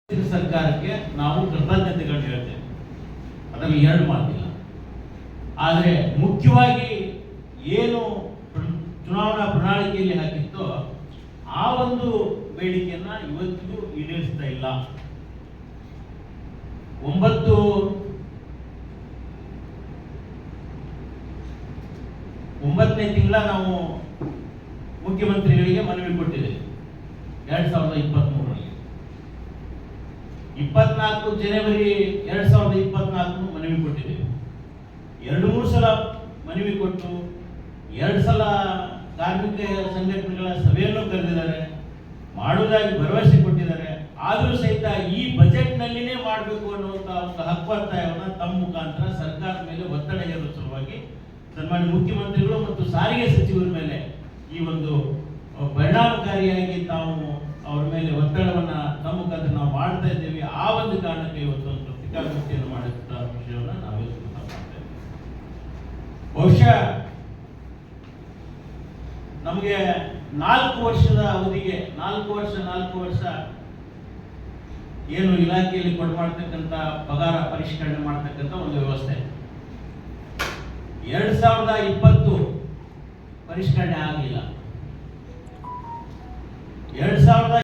ಸರ್ಕಾರಕ್ಕೆ ನಾವು ಕೃತಜ್ಞತೆಗಳನ್ನು ಹೇಳ್ತೇವೆ, ಅದರಲ್ಲಿ ಎರಡು ಮಾತಿಲ್ಲ. ಆದರೆ ಮುಖ್ಯವಾಗಿ ಏನು ಚುನಾವಣಾ ಪ್ರಣಾಳಿಕೆಯಲ್ಲಿ ಹಾಕಿತ್ತೋ ಆ ಒಂದು ಬೇಡಿಕೆಯನ್ನ ಇವತ್ತಿಗೂ ಈಡೇರಿಸ್ತಾ ಇಲ್ಲ. 9ನೇ ತಿಂಗಳ ನಾವು ಮುಖ್ಯಮಂತ್ರಿಗಳಿಗೆ ಮನವಿ ಕೊಟ್ಟಿದ್ದೇವೆ 2023ರಲ್ಲಿ. 24 ಜನವರಿ 2024 ಮನವಿ ಕೊಟ್ಟಿದ್ದೇವೆ. 2-3 ಸಲ ಮನವಿ ಕೊಟ್ಟು 2 ಸಲ ಕಾರ್ಮಿಕ ಸಂಘಟನೆಗಳ ಸಭೆಯನ್ನು ಕರೆದಿದ್ದಾರೆ, ಮಾಡುವುದಾಗಿ ಭರವಸೆ ಕೊಟ್ಟಿದ್ದಾರೆ. ಆದರೂ ಸಹಿತ ಈ ಬಜೆಟ್ ನಲ್ಲಿನೇ ಮಾಡಬೇಕು ಅನ್ನುವಂಥ ಒಂದು ಹಕ್ಕೊತ್ತಾಯವನ್ನು ತಮ್ಮ ಮುಖಾಂತರ ಸರ್ಕಾರದ ಮೇಲೆ ಒತ್ತಡ ಹೇರುವ ಸಲುವಾಗಿ ಸನ್ಮಾನ್ಯ ಮುಖ್ಯಮಂತ್ರಿಗಳು ಮತ್ತು ಸಾರಿಗೆ ಸಚಿವರ ಮೇಲೆ ಈ ಒಂದು ಪರಿಣಾಮಕಾರಿಯಾಗಿ ತಾವು ಅವರ ಮೇಲೆ ಒತ್ತಡವನ್ನು ತಮ್ಮ ಮುಖಾಂತರ ನಾವು ಮಾಡ್ತಾ ಇದ್ದೇವೆ. ಆ ಒಂದು ಕಾರಣಕ್ಕೆ ಇವತ್ತು ಒಂದು ಪತ್ರಿಕಾಗೋಷ್ಠಿಯನ್ನು ಮಾಡುತ್ತ ವಿಷಯವನ್ನು ನಾವೇ ಮಾಡ್ತೇವೆ. ಬಹುಶಃ ನಮಗೆ 4 ವರ್ಷದ ಅವಧಿಗೆ 4 ವರ್ಷ ಏನು ಇಲಾಖೆಯಲ್ಲಿ ಕೊಡಮಾಡ್ತಕ್ಕಂಥ ಪಗಾರ ಪರಿಷ್ಕರಣೆ ಮಾಡ್ತಕ್ಕಂಥ ಒಂದು ವ್ಯವಸ್ಥೆ 2020 ಪರಿಷ್ಕರಣೆ ಆಗಲಿಲ್ಲ. 2000